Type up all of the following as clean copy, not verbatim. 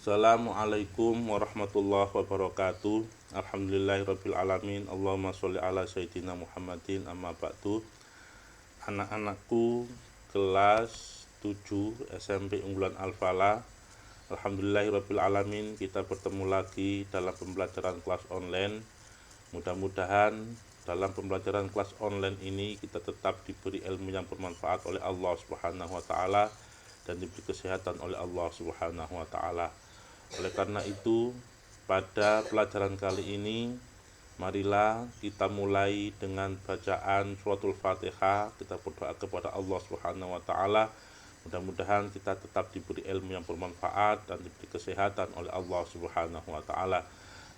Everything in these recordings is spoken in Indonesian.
Assalamualaikum warahmatullahi wabarakatuh. Alhamdulillahirabbil alamin. Allahumma sholli ala sayyidina Muhammadin, amma ba'du. Anak-anakku kelas 7 SMP Unggulan Al-Falah. Alhamdulillahirabbil alamin, kita bertemu lagi dalam pembelajaran kelas online. Mudah-mudahan dalam pembelajaran kelas online ini kita tetap diberi ilmu yang bermanfaat oleh Allah Subhanahu wa taala dan diberi kesehatan oleh Allah Subhanahu wa taala. Oleh karena itu, pada pelajaran kali ini marilah kita mulai dengan bacaan suratul Fatihah. Kita berdoa kepada Allah Subhanahu wa taala. Mudah-mudahan kita tetap diberi ilmu yang bermanfaat dan diberi kesehatan oleh Allah Subhanahu wa taala.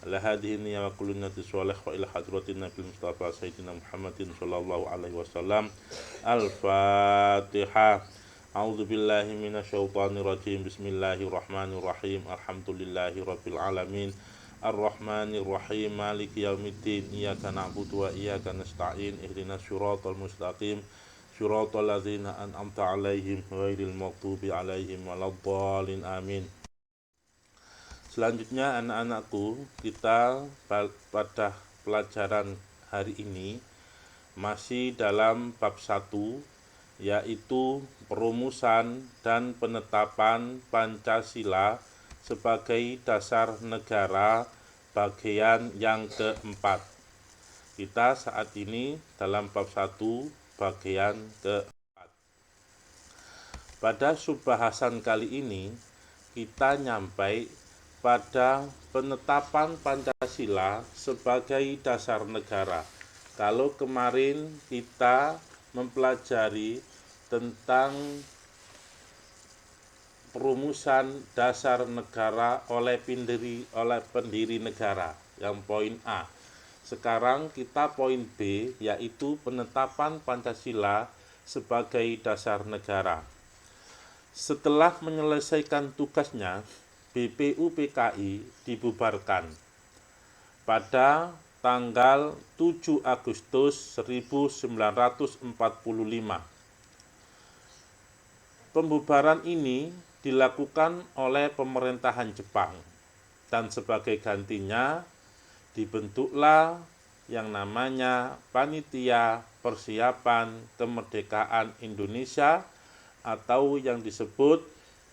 Ala hadhihi niyya wa kullu niyatin shalih wa ila hadratin Nabi Mustafa Sayyidina Muhammadin sallallahu alaihi wasallam. Al-Fatihah. A'udzu billahi minasyaitonir rajim. Bismillahirrahmanirrahim. Alhamdulillahirabbil alamin. Ar-Rahmanir Rahim. Maliki yaumiddin. Iyyaka na'budu wa iyyaka nasta'in. Ihdinas siratal mustaqim. Siratal ladzina an'amta 'alaihim ghairil maghdubi 'alaihim waladdallin. Amin. Selanjutnya anak-anakku, kita pada pelajaran hari ini masih dalam bab 1, yaitu perumusan dan penetapan Pancasila sebagai dasar negara bagian yang keempat. Kita saat ini dalam bab 1 bagian keempat. Pada subbahasan kali ini kita nyampai pada penetapan Pancasila sebagai dasar negara. Kalau kemarin kita mempelajari tentang perumusan dasar negara oleh pendiri negara, yang poin A. Sekarang kita poin B, yaitu penetapan Pancasila sebagai dasar negara. Setelah menyelesaikan tugasnya, BPUPKI dibubarkan pada tanggal 7 Agustus 1945. Pembubaran ini dilakukan oleh pemerintahan Jepang dan sebagai gantinya dibentuklah yang namanya Panitia Persiapan Kemerdekaan Indonesia atau yang disebut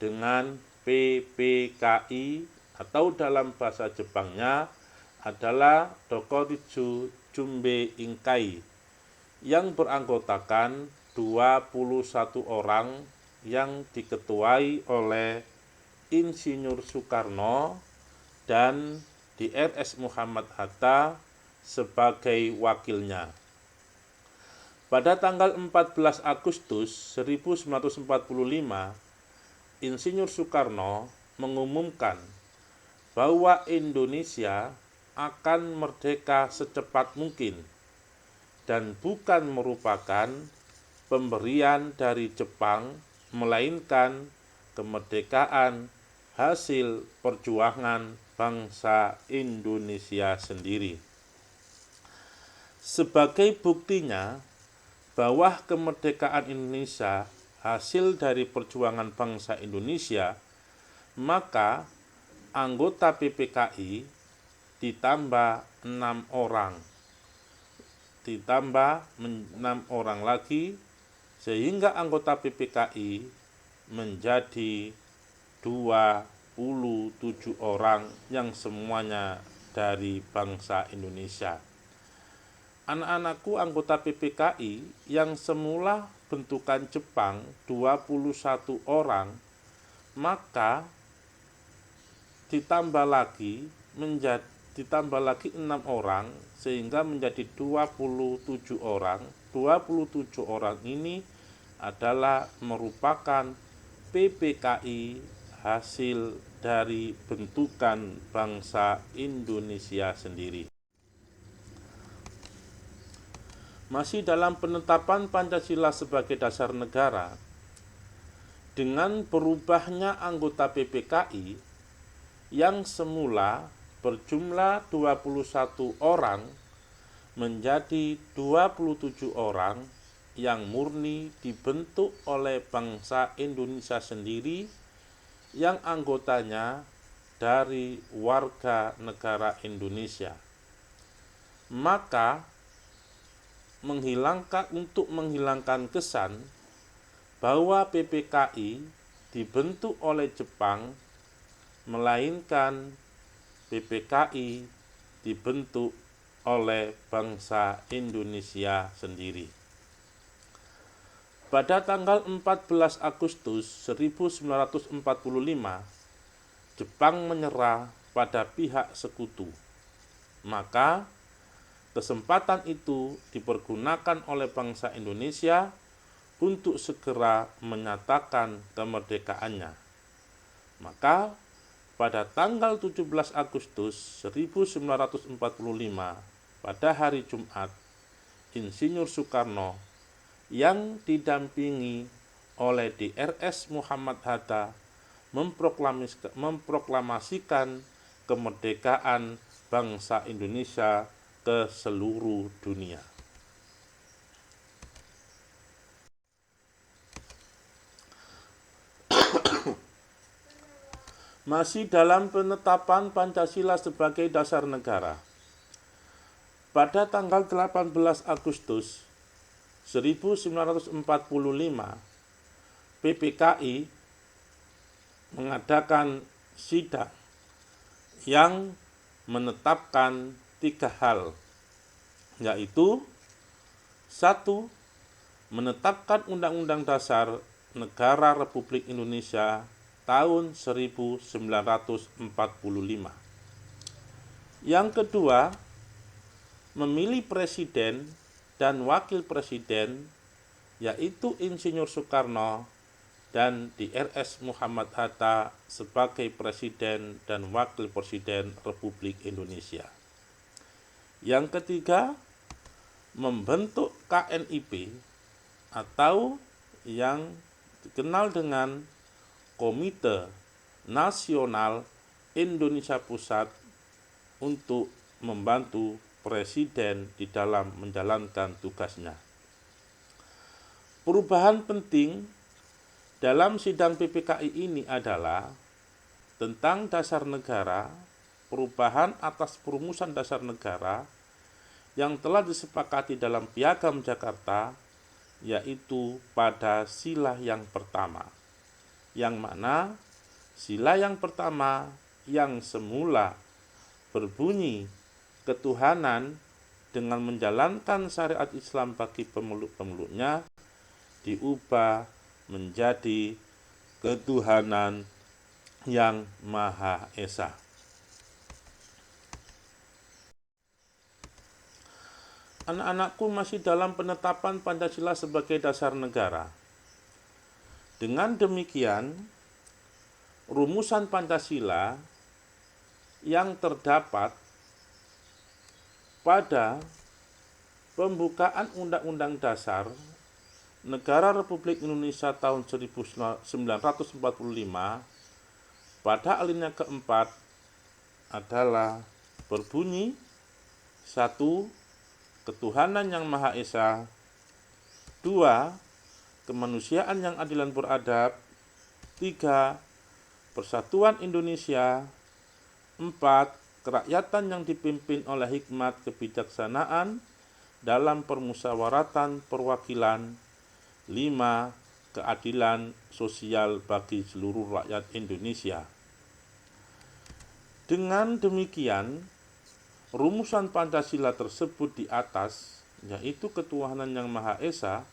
dengan PPKI atau dalam bahasa Jepangnya adalah Dokoritsu Jumbe Inkai yang beranggotakan 21 orang yang diketuai oleh Insinyur Soekarno dan Drs. Muhammad Hatta sebagai wakilnya. Pada tanggal 14 Agustus 1945, Insinyur Soekarno mengumumkan bahwa Indonesia akan merdeka secepat mungkin dan bukan merupakan pemberian dari Jepang, melainkan kemerdekaan hasil perjuangan bangsa Indonesia sendiri. Sebagai buktinya bahwa kemerdekaan Indonesia hasil dari perjuangan bangsa Indonesia, maka anggota PPKI ditambah 6 orang. Ditambah 6 orang lagi, sehingga anggota PPKI menjadi 27 orang yang semuanya dari bangsa Indonesia. Anak-anakku, anggota PPKI yang semula bentukan Jepang 21 orang, maka ditambah lagi 6 orang sehingga menjadi 27 orang. 27 orang ini adalah merupakan PPKI hasil dari bentukan bangsa Indonesia sendiri. Masih dalam penetapan Pancasila sebagai dasar negara, dengan berubahnya anggota PPKI yang semula berjumlah 21 orang menjadi 27 orang yang murni dibentuk oleh bangsa Indonesia sendiri, yang anggotanya dari warga negara Indonesia. Maka untuk menghilangkan kesan bahwa PPKI dibentuk oleh Jepang, melainkan PPKI dibentuk oleh bangsa Indonesia sendiri. Pada tanggal 14 Agustus 1945, Jepang menyerah pada pihak sekutu. Maka kesempatan itu dipergunakan oleh bangsa Indonesia untuk segera menyatakan kemerdekaannya. Maka pada tanggal 17 Agustus 1945, pada hari Jumat, Insinyur Soekarno yang didampingi oleh DRS Muhammad Hatta memproklamasikan kemerdekaan bangsa Indonesia ke seluruh dunia. Masih dalam penetapan Pancasila sebagai dasar negara. Pada tanggal 18 Agustus 1945, PPKI mengadakan sidang yang menetapkan 3 hal, yaitu 1. Menetapkan Undang-Undang Dasar Negara Republik Indonesia tahun 1945. Yang kedua, memilih presiden dan wakil presiden, yaitu Insinyur Soekarno dan DRS Muhammad Hatta sebagai presiden dan wakil presiden Republik Indonesia. Yang ketiga, membentuk KNIP atau yang dikenal dengan Komite Nasional Indonesia Pusat untuk membantu presiden di dalam menjalankan tugasnya. Perubahan penting dalam sidang PPKI ini adalah tentang dasar negara, perubahan atas perumusan dasar negara yang telah disepakati dalam Piagam Jakarta, yaitu pada sila yang pertama, yang mana sila yang pertama yang semula berbunyi ketuhanan dengan menjalankan syariat Islam bagi pemeluk-pemeluknya diubah menjadi ketuhanan yang Maha Esa. Anak-anakku, masih dalam penetapan Pancasila sebagai dasar negara. Dengan demikian, rumusan Pancasila yang terdapat pada pembukaan Undang-Undang Dasar Negara Republik Indonesia tahun 1945 pada alinea keempat adalah berbunyi: 1. Ketuhanan yang Maha Esa. 2. Kemanusiaan yang adil dan beradab. 3. Persatuan Indonesia. 4. Kerakyatan yang dipimpin oleh hikmat kebijaksanaan dalam permusyawaratan perwakilan. 5. Keadilan sosial bagi seluruh rakyat Indonesia. Dengan demikian, rumusan Pancasila tersebut di atas, yaitu ketuhanan yang Maha Esa,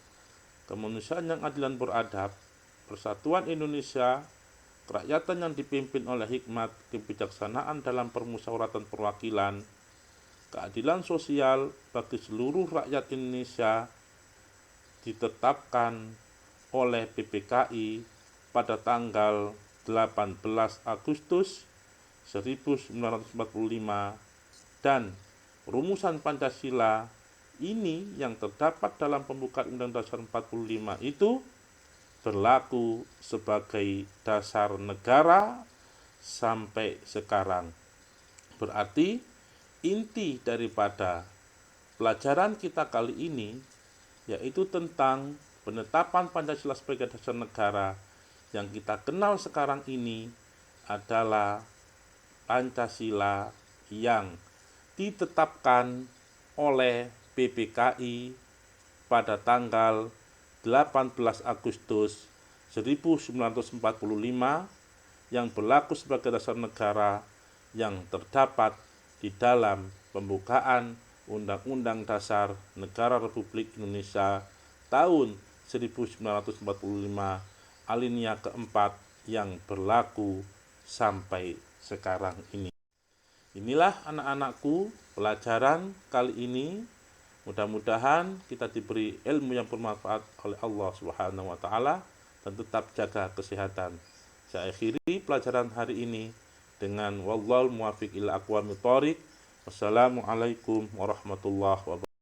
kemanusiaan yang adil dan beradab, persatuan Indonesia, kerakyatan yang dipimpin oleh hikmat kebijaksanaan dalam permusyawaratan perwakilan, keadilan sosial bagi seluruh rakyat Indonesia, ditetapkan oleh PPKI pada tanggal 18 Agustus 1945, dan rumusan Pancasila ini yang terdapat dalam pembukaan Undang-Undang Dasar 45 itu berlaku sebagai dasar negara sampai sekarang. Berarti inti daripada pelajaran kita kali ini yaitu tentang penetapan Pancasila sebagai dasar negara yang kita kenal sekarang ini adalah Pancasila yang ditetapkan oleh PPKI pada tanggal 18 Agustus 1945 yang berlaku sebagai dasar negara yang terdapat di dalam pembukaan Undang-Undang Dasar Negara Republik Indonesia tahun 1945 alinea keempat yang berlaku sampai sekarang ini. Inilah anak-anakku pelajaran kali ini. Mudah-mudahan kita diberi ilmu yang bermanfaat oleh Allah Subhanahu wa taala dan tetap jaga kesehatan. Saya akhiri pelajaran hari ini dengan wallahul muwaffiq ila aqwamit thoriq. Wassalamualaikum warahmatullahi wabarakatuh.